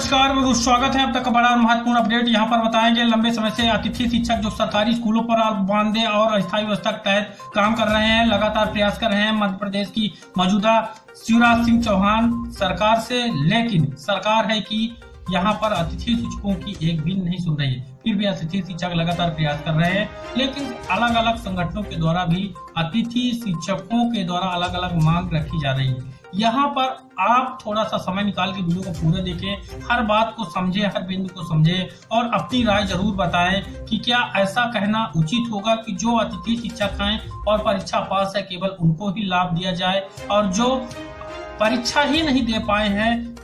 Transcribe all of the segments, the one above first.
नमस्कार, स्वागत है अब तक का बड़ा और महत्वपूर्ण अपडेट। यहाँ पर बताएंगे लंबे समय से अतिथि शिक्षक जो सरकारी स्कूलों पर मानदेय और अस्थायी व्यवस्था के तहत काम कर रहे हैं, लगातार प्रयास कर रहे हैं मध्य प्रदेश की मौजूदा शिवराज सिंह चौहान सरकार से, लेकिन सरकार है कि यहाँ पर अतिथि शिक्षकों की एक भी नहीं सुन रही है। फिर भी अतिथि शिक्षक लगातार प्रयास कर रहे हैं, लेकिन अलग अलग संगठनों के द्वारा भी अतिथि शिक्षकों के द्वारा अलग अलग मांग रखी जा रही है। यहाँ पर आप थोड़ा सा समय निकाल के वीडियो को पूरा देखें, हर बात को समझे, हर बिंदु को समझे और अपनी राय जरूर बताएं कि क्या ऐसा कहना उचित होगा कि जो अतिथि शिक्षक हैं और परीक्षा पास है केवल उनको ही लाभ दिया जाए, और जो परीक्षा ही नहीं दे पाए हैं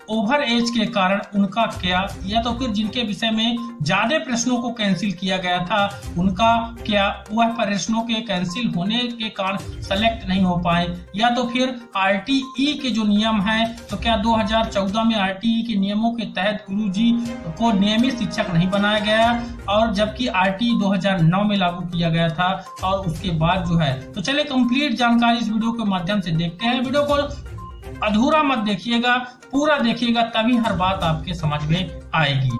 ओवर एज के कारण उनका क्या, या तो फिर जिनके विषय में ज्यादा प्रश्नों को कैंसिल किया गया था उनका क्या, वह प्रश्नों के कैंसिल होने के कारण सेलेक्ट नहीं हो पाए, या तो फिर आरटीई के जो नियम हैं तो क्या 2014 में आरटीई के नियमों के तहत गुरुजी को नियमित शिक्षक नहीं बनाया गया, और जबकि आरटीई 2009 में लागू किया गया था और उसके बाद जो है। तो चलिए कंप्लीट जानकारी इस वीडियो के माध्यम से देखते हैं। वीडियो को अधूरा मत देखिएगा, पूरा देखिएगा, तभी हर बात आपके समझ में आएगी।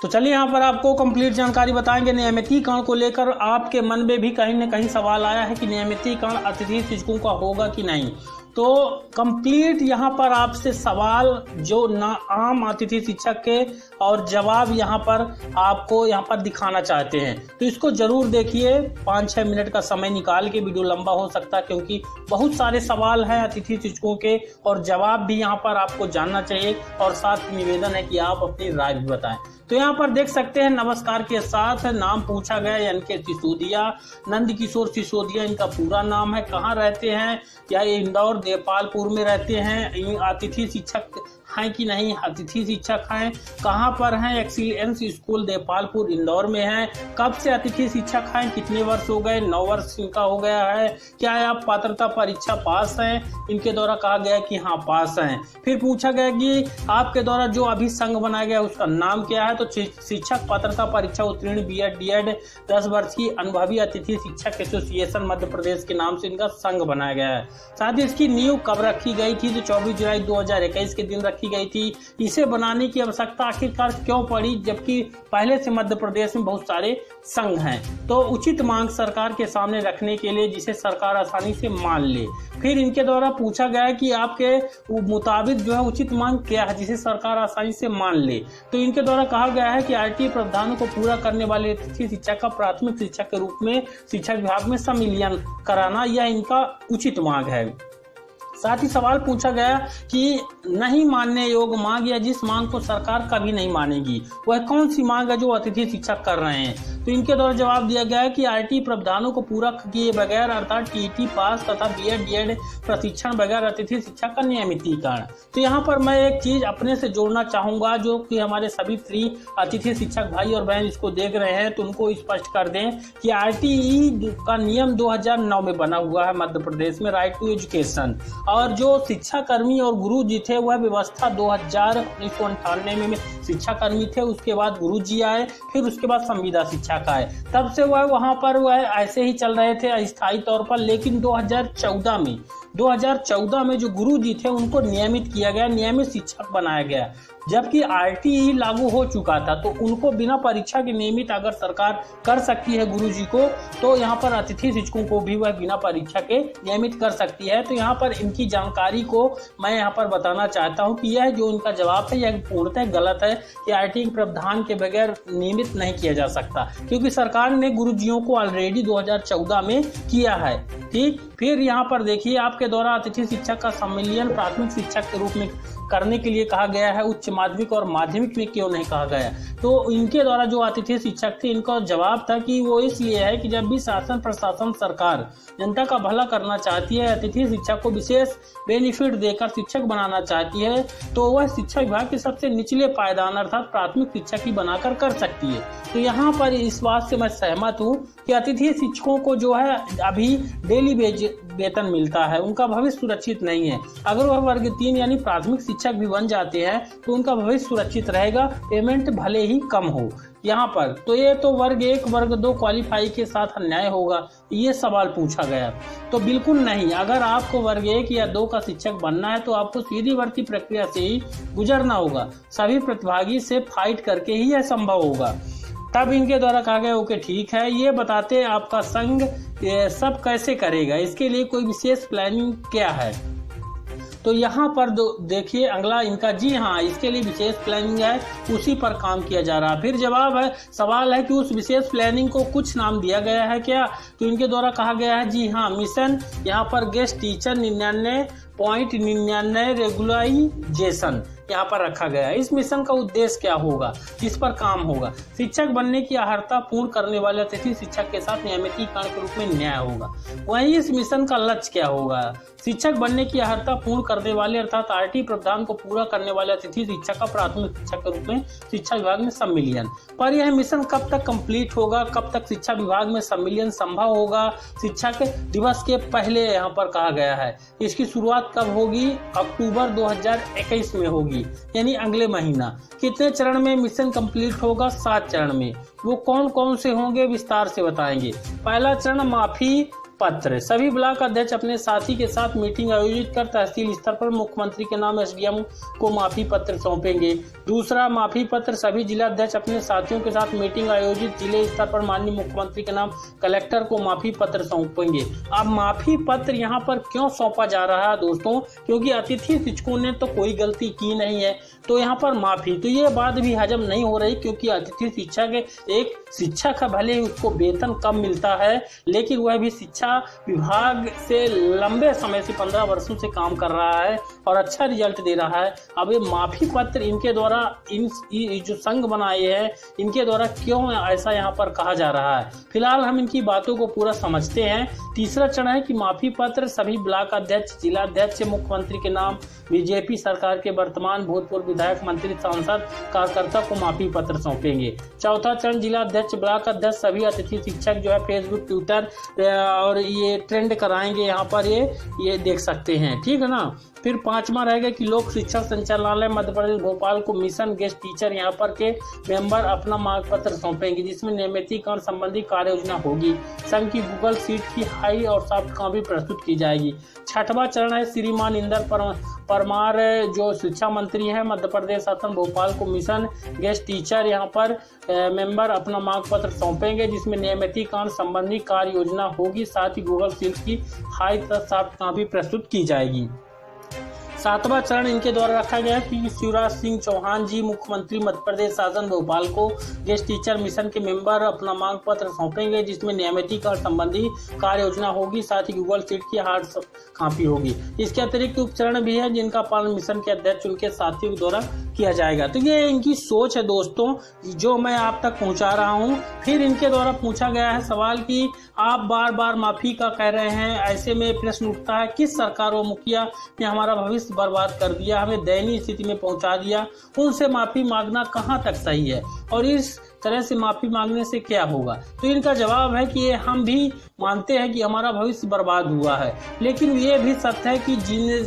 तो चलिए यहाँ पर आपको कंप्लीट जानकारी बताएंगे। नियमितीकरण को लेकर आपके मन में भी कहीं न कहीं सवाल आया है कि नियमितीकरण अतिथि शिक्षकों का होगा कि नहीं। तो कंप्लीट यहाँ पर आपसे सवाल जो ना आम अतिथि शिक्षक के और जवाब यहाँ पर आपको यहाँ पर दिखाना चाहते हैं, तो इसको जरूर देखिए। 5-6 मिनट का समय निकाल के, वीडियो लंबा हो सकता है क्योंकि बहुत सारे सवाल हैं अतिथि शिक्षकों के और जवाब भी यहाँ पर आपको जानना चाहिए, और साथ निवेदन है कि आप अपनी राय भी बताएं। तो यहाँ पर देख सकते हैं नमस्कार के साथ नाम पूछा गया, एनके सिसोदिया, नंद किशोर सिसोदिया इनका पूरा नाम है। कहाँ रहते हैं, क्या ये इंदौर देपालपुर में रहते हैं, अतिथि शिक्षक हैं कि नहीं, अतिथि शिक्षक हैं, कहाँ पर हैं, एक्सीलेंस स्कूल देपालपुर इंदौर में है, कब से अतिथि शिक्षक हैं, कितने वर्ष हो गए, 9 वर्ष इनका हो गया है, क्या आप पात्रता परीक्षा पास हैं, इनके द्वारा कहा गया कि हाँ पास हैं। फिर पूछा गया कि आपके द्वारा जो अभी संघ बनाया गया उसका नाम क्या है, तो शिक्षक पात्रता परीक्षा उत्तीर्ण बीएड डीएड 10 वर्ष की अनुभवी अतिथि शिक्षक एसोसिएशन मध्य प्रदेश के नाम से इनका संघ बनाया गया है। साथ ही इसकी नींव कब रखी गई थी, तो 24 जुलाई 2021 के दिन रखी गई थी। इसे बनाने की आवश्यकता आखिरकार क्यों पड़ी, जबकि पहले से मध्य प्रदेश में बहुत सारे संघ हैं। तो उचित मांग सरकार के सामने रखने के लिए जिसे सरकार आसानी से मान ले। फिर इनके द्वारा पूछा गया कि आपके मुताबिक जो है उचित मांग क्या है जिसे सरकार आसानी से मान ले। तो इनके द्वारा कहा गया है कि आरटीई प्रावधानों को पूरा करने वाले अतिथि शिक्षक का प्राथमिक शिक्षक के रूप में शिक्षा विभाग में सम्मिलियन कराना, यह इनका उचित मांग है। साथ ही सवाल पूछा गया कि नहीं मानने योग्य मांग, या जिस मांग को सरकार कभी नहीं मानेगी, वह कौन सी मांग है जो अतिथि शिक्षक कर रहे हैं। तो इनके द्वारा जवाब दिया गया है कि आरटीई प्रावधानों को पूरा किए बगैर, अर्थात टीईटी पास तथा बीएड डीएड प्रशिक्षण बगैर अतिथि शिक्षक का नियमितीकरण। तो यहाँ पर मैं एक चीज अपने से जोड़ना चाहूंगा, जो कि हमारे सभी फ्री अतिथि शिक्षक भाई और बहन इसको देख रहे हैं तो उनको स्पष्ट कर दें कि आरटीई का नियम 2009 में बना हुआ है मध्य प्रदेश में, राइट टू एजुकेशन, और जो शिक्षा कर्मी और गुरु जी थे वह व्यवस्था 1998 में शिक्षा कर्मी थे, उसके बाद गुरु जी आए, फिर उसके बाद संविदा शिक्षा का आए, तब से वह वहां पर वह ऐसे ही चल रहे थे अस्थायी तौर पर। लेकिन 2014 में जो गुरु जी थे उनको नियमित किया गया, नियमित शिक्षक बनाया गया, जबकि आरटीई लागू हो चुका था। तो उनको बिना परीक्षा के नियमित अगर सरकार कर सकती है गुरु जी को, तो यहाँ पर अतिथि शिक्षकों को भी वह बिना परीक्षा के नियमित कर सकती है। तो यहाँ पर इनकी जानकारी को मैं यहाँ पर बताना चाहता हूँ कि यह जो इनका जवाब है यह पूर्णतः गलत है कि आरटीई प्रावधान के बगैर नियमित नहीं किया जा सकता, क्योंकि सरकार ने गुरुजियों को ऑलरेडी 2014 में किया है। ठीक, फिर यहाँ पर देखिए आपके द्वारा अतिथि शिक्षक का सम्मिलियन प्राथमिक शिक्षक के रूप में करने के लिए कहा गया है, उच्च माध्यमिक और माध्यमिक में क्यों नहीं कहा गया। तो इनके द्वारा जो अतिथि शिक्षक थे इनका जवाब था कि वो इसलिए है कि जब भी शासन प्रशासन सरकार जनता का भला करना चाहती है, अतिथि शिक्षक को विशेष बेनिफिट देकर शिक्षक बनाना चाहती है, तो वह शिक्षा विभाग के सबसे निचले पायदान अर्थात प्राथमिक शिक्षक ही बनाकर कर सकती है। तो यहाँ पर इस बात से मैं सहमत हूँ कि अतिथि शिक्षकों को जो है अभी डेली वेतन मिलता है, उनका भविष्य सुरक्षित नहीं है। अगर वह वर्ग 3 यानी प्राथमिक शिक्षक भी बन जाते हैं तो उनका भविष्य सुरक्षित रहेगा, पेमेंट भले ही कम हो। यहाँ पर तो ये तो वर्ग 1 वर्ग 2 क्वालिफाई के साथ अन्याय होगा, ये सवाल पूछा गया। तो बिल्कुल नहीं, अगर आपको वर्ग 1 या 2 का शिक्षक बनना है तो आपको सीधी भर्ती प्रक्रिया से ही गुजरना होगा। सभी प्रतिभागी से फाइट करके ही यह संभव होगा। तब इनके द्वारा कहा गया ओके ठीक है, ये बताते आपका संघ ये सब कैसे करेगा, इसके लिए कोई विशेष प्लानिंग क्या है। तो यहाँ पर देखिए अगला इनका, जी हाँ इसके लिए विशेष प्लानिंग है, उसी पर काम किया जा रहा है। फिर जवाब है, सवाल है कि उस विशेष प्लानिंग को कुछ नाम दिया गया है क्या। तो इनके द्वारा कहा गया है जी हाँ मिशन, यहाँ पर गेस्ट टीचर 99.99 रेगुलराइजेशन यहाँ पर रखा गया है। इस मिशन का उद्देश्य क्या होगा, इस पर काम होगा। शिक्षक बनने की अर्हता पूर्ण करने वाले अतिथि शिक्षक के साथ नियमितीकरण के रूप में न्याय होगा। वहीं इस मिशन का लक्ष्य क्या होगा, शिक्षक बनने की अर्हता पूर्ण करने वाले अर्थात आरटी प्रावधान को पूरा करने वाले अतिथि शिक्षक का प्राथमिक शिक्षक के रूप में शिक्षा विभाग में सम्मिलियन। पर यह मिशन कब तक कंप्लीट होगा, कब तक शिक्षा विभाग में सम्मिलियन संभव होगा, शिक्षक दिवस के पहले यहाँ पर कहा गया है। इसकी शुरुआत कब होगी, अक्टूबर 2021 में होगी, यानी अगले महीना। कितने चरण में मिशन कंप्लीट होगा, 7 चरण में। वो कौन कौन से होंगे विस्तार से बताएंगे। पहला चरण माफी पत्र, सभी ब्लॉक अध्यक्ष अपने साथी के साथ मीटिंग आयोजित कर तहसील स्तर पर मुख्यमंत्री के नाम एसडीएम को माफी पत्र सौंपेंगे। दूसरा माफी पत्र, सभी जिला अध्यक्ष अपने साथियों के साथ मीटिंग आयोजित जिले स्तर पर माननीय मुख्यमंत्री के नाम कलेक्टर को माफी पत्र सौंपेंगे। अब माफी पत्र यहाँ पर क्यों सौंपा जा रहा है दोस्तों, क्योंकि अतिथि शिक्षकों ने तो कोई गलती की नहीं है, तो यहाँ पर माफी, तो ये बात भी हजम नहीं हो रही, क्योंकि अतिथि शिक्षक एक शिक्षक है, भले ही उसको वेतन कम मिलता है, लेकिन वह भी शिक्षा विभाग से लंबे समय से 15 वर्षों से काम कर रहा है और अच्छा रिजल्ट दे रहा है। अब ये माफी पत्र इनके द्वारा इन जो संघ बनाए हैं इनके द्वारा क्यों ऐसा यहाँ पर कहा जा रहा है, फिलहाल हम इनकी बातों को पूरा समझते हैं। तीसरा चरण है कि माफी पत्र सभी ब्लॉक अध्यक्ष जिला अध्यक्ष मुख्यमंत्री के नाम बीजेपी सरकार के वर्तमान भूतपूर्व विधायक मंत्री सांसद कार्यकर्ता को माफी पत्र सौंपेंगे। चौथा चरण जिला अध्यक्ष ब्लॉक अध्यक्ष सभी अतिथि शिक्षक जो है फेसबुक ट्विटर और ये ट्रेंड कराएंगे, यहाँ पर ये देख सकते हैं, ठीक है ना। फिर 5वां रहेगा कि लोक शिक्षा संचालनालय मध्य प्रदेश भोपाल को मिशन गेस्ट टीचर यहाँ पर के मेंबर अपना मांग पत्र सौंपेंगे, जिसमें नियमितीकरण संबंधी कार्य योजना होगी। संघ की गूगल सीट की हाई और सॉफ्ट कॉपी प्रस्तुत की जाएगी। 6वां चरण है श्रीमान इंदर परमार जो शिक्षा मंत्री है मध्य प्रदेश शासन भोपाल को मिशन गेस्ट टीचर यहाँ पर मेंबर अपना मांग पत्र सौंपेंगे, जिसमें नियमितीकरण संबंधी कार्य योजना होगी, साथ ही गूगल सीट की हाई तथा सॉफ्ट कॉपी प्रस्तुत की जाएगी। 7वां चरण इनके द्वारा रखा गया कि शिवराज सिंह चौहान जी मुख्यमंत्री मध्य प्रदेश शासन भोपाल को गेस्ट टीचर मिशन के मेंबर अपना मांग पत्र सौंपेंगे, जिसमें नियमितीकरण संबंधी कार्य योजना होगी, साथ ही गूगल सीट की हार्ड कॉपी होगी। इसके अतिरिक्त उपचरण भी है जिनका पालन मिशन के अध्यक्ष उनके साथियों के द्वारा किया जाएगा। तो ये इनकी सोच है दोस्तों, जो मैं आप तक पहुंचा रहा हूं। फिर इनके द्वारा पूछा गया है सवाल कि आप बार बार माफी का कह रहे हैं, ऐसे में प्रश्न उठता है किस सरकार व मुखिया ने हमारा भविष्य बर्बाद कर दिया, हमें दयनीय स्थिति में पहुंचा दिया, उनसे माफी मांगना कहां तक सही है और इस तरह से माफी मांगने से क्या होगा। तो इनका जवाब है कि ये हम भी मानते हैं कि हमारा भविष्य बर्बाद हुआ है, लेकिन ये भी सत्य है कि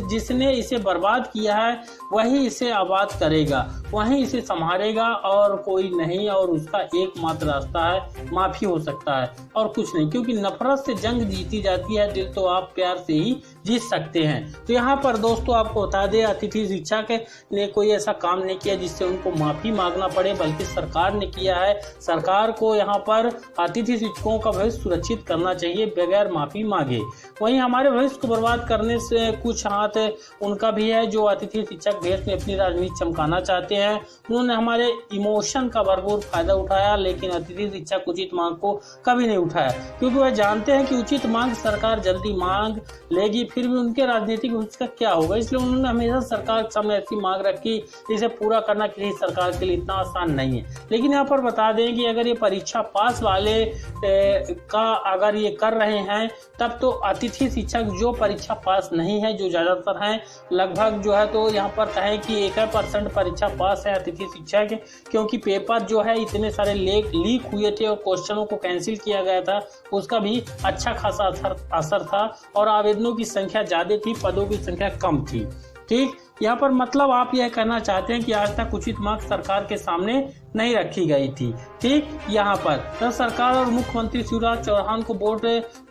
जिसने इसे बर्बाद किया है वही इसे आबाद करेगा, वही इसे संभालेगा और कोई नहीं, और उसका एकमात्र रास्ता है माफी हो सकता है और कुछ नहीं, क्योंकि नफरत से जंग जीती जाती है, दिल तो आप प्यार से ही जीत सकते हैं। तो यहाँ पर दोस्तों आपको बता दें, अतिथि शिक्षक ने कोई ऐसा काम नहीं किया जिससे उनको माफी मांगना पड़े, बल्कि सरकार ने किया है। सरकार को यहाँ पर अतिथि शिक्षकों का भविष्य सुरक्षित करना चाहिए बगैर माफी मांगे। वहीं हमारे भविष्य को बर्बाद करने से कुछ हाथ उनका भी है जो अतिथि शिक्षक भेष में अपनी राजनीति चमकाना चाहते हैं। उन्होंने हमारे इमोशन का भरपूर फायदा उठाया, लेकिन अतिथि शिक्षक उचित मांग को कभी नहीं उठाया, क्योंकि वह जानते हैं कि उचित मांग सरकार जल्दी मांग लेगी, फिर भी उनके राजनीतिक भविष्य का क्या होगा। इसलिए उन्होंने हमेशा सरकार के सामने ऐसी मांग रखी जिसे पूरा करना किसी सरकार के लिए इतना आसान नहीं है। लेकिन यहाँ पर बता दें कि अगर ये परीक्षा पास वाले का अगर ये कर रहे हैं, तब तो अतिथि शिक्षक जो परीक्षा पास नहीं है, जो ज्यादातर हैं लगभग जो है, तो यहाँ पर कहें कि 1% परीक्षा पास है अतिथि शिक्षक, क्योंकि पेपर जो है इतने सारे लीक हुए थे और क्वेश्चनों को कैंसिल किया गया था, उसका भी अच्छा खासा असर था और आवेदनों की संख्या ज्यादा थी, पदों की संख्या कम थी। ठीक, यहाँ पर मतलब आप यह कहना चाहते हैं कि आज तक उचित मांग सरकार के सामने नहीं रखी गई थी। ठीक, यहाँ पर तो सरकार और मुख्यमंत्री शिवराज चौहान को वोट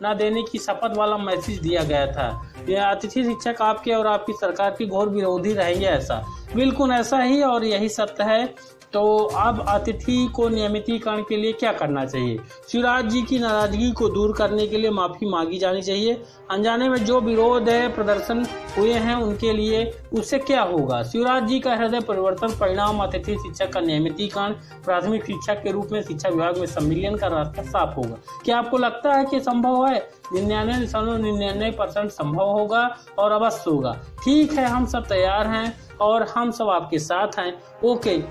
न देने की शपथ वाला मैसेज दिया गया था। यह अतिथि शिक्षक आपके और आपकी सरकार की घोर विरोधी रहेंगे, ऐसा बिल्कुल ऐसा ही और यही सत्य है। तो अब अतिथि को नियमितीकरण के लिए क्या करना चाहिए? शिवराज जी की नाराजगी को दूर करने के लिए माफी मांगी जानी चाहिए। अनजाने में जो विरोध प्रदर्शन हुए हैं उनके लिए उससे क्या होगा? शिवराज जी का हृदय परिवर्तन परिणाम अतिथि शिक्षक का नियमितीकरण, प्राथमिक शिक्षक के रूप में शिक्षा विभाग में सम्मिलन का रास्ता साफ होगा। क्या आपको लगता है कि संभव है? 99.99% संभव होगा और अवश्य होगा। ठीक है, हम सब तैयार हैं और हम सब आपके साथ हैं। ओके,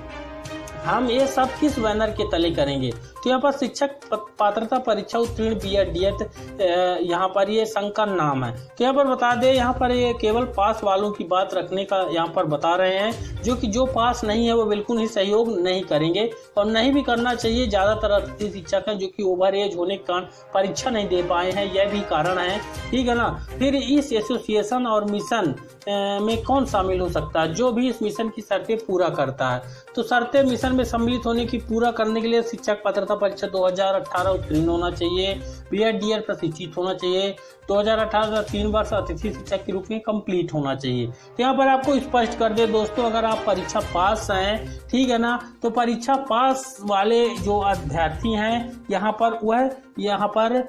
हम ये सब किस बैनर के तले करेंगे? तो यहाँ पर शिक्षक पात्रता परीक्षा उत्तीर्ण BEd यहाँ पर ये संघ का नाम है। तो यहाँ पर बता दें, यहाँ पर ये केवल पास वालों की बात रखने का यहाँ पर बता रहे हैं, जो पास नहीं है वो बिल्कुल ही सहयोग नहीं करेंगे और नहीं भी करना चाहिए। ज़्यादातर अतिथि शिक्षक हैं जो कि ओवर एज होने के कारण परीक्षा नहीं दे पाए हैं, यह भी कारण है। ठीक है ना। फिर इस एसोसिएशन और मिशन में कौन शामिल हो सकता है? जो भी इस मिशन की शर्तें पूरा करता है। तो शर्तें मिशन में सम्मिलित होने की पूरा करने के लिए शिक्षक पात्रता परीक्षा 2018 उत्तीर्ण होना चाहिए, BEd प्रशिक्षित होना चाहिए, 2018 से 3 वर्ष अतिथि शिक्षक के रूप में कंप्लीट होना चाहिए। तो यहाँ पर आपको स्पष्ट कर दे दोस्तों, अगर आप परीक्षा पास हैं, ठीक है ना, तो परीक्षा पास वाले जो अभ्यर्थी हैं यहाँ पर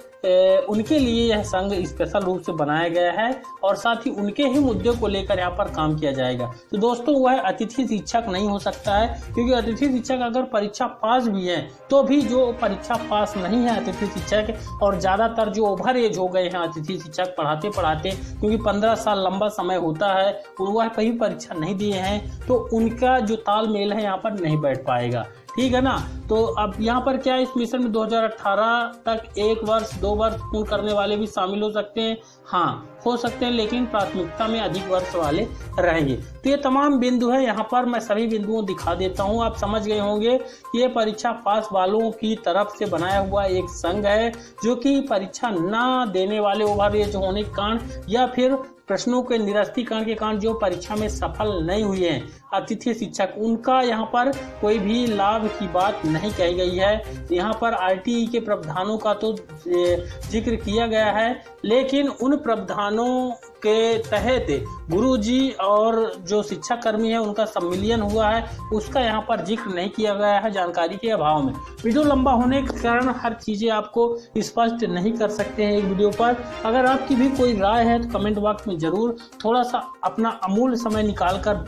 उनके लिए यह संघ स्पेशल रूप से बनाया गया है और साथ ही उनके ही मुद्दों को लेकर यहाँ पर काम किया जाएगा। तो दोस्तों वह अतिथि शिक्षक नहीं हो सकता है, क्योंकि अतिथि शिक्षक अगर परीक्षा पास भी है तो भी जो परीक्षा पास नहीं है अतिथि शिक्षक, और ज़्यादातर जो ओवर एज हो गए हैं अतिथि शिक्षक पढ़ाते पढ़ाते, क्योंकि 15 साल लंबा समय होता है, वह कहीं परीक्षा नहीं दिए हैं, तो उनका जो तालमेल है यहाँ पर नहीं बैठ पाएगा। ठीक है ना। तो अब यहाँ पर क्या इस मिशन में 2018 तक 1 वर्ष 2 वर्ष पूर्ण करने वाले भी शामिल हो सकते हैं? हाँ, हो सकते हैं, लेकिन प्राथमिकता में अधिक वर्ष वाले रहेंगे। तो ये तमाम बिंदु है, यहाँ पर मैं सभी बिंदुओं दिखा देता हूँ। आप समझ गए होंगे कि ये परीक्षा पास वालों की तरफ से बनाया हुआ एक संघ है, जो कि परीक्षा ना देने वाले ओवर एज होने के कारण या फिर प्रश्नों के निरस्तीकरण के कारण जो परीक्षा में सफल नहीं हुए हैं अतिथि शिक्षक, उनका यहाँ पर कोई भी लाभ की बात नहीं कही गई है। यहाँ पर RTE के प्रावधानों का तो जिक्र किया गया है, लेकिन उन प्रावधानों के तहत गुरुजी और जो शिक्षक कर्मी है उनका सम्मिलन हुआ है, उसका यहाँ पर जिक्र नहीं किया गया है जानकारी के अभाव में। वीडियो लंबा होने के कारण हर चीज़ें आपको स्पष्ट नहीं कर सकते हैं एक वीडियो पर। अगर आपकी भी कोई राय है तो कमेंट बॉक्स में ज़रूर थोड़ा सा अपना अमूल्य समय निकाल कर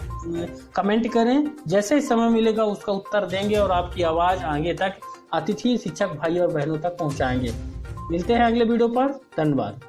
कमेंट करें। जैसे ही समय मिलेगा उसका उत्तर देंगे और आपकी आवाज़ आगे तक अतिथि शिक्षक भाई और बहनों तक पहुँचाएंगे। मिलते हैं अगले वीडियो पर। धन्यवाद।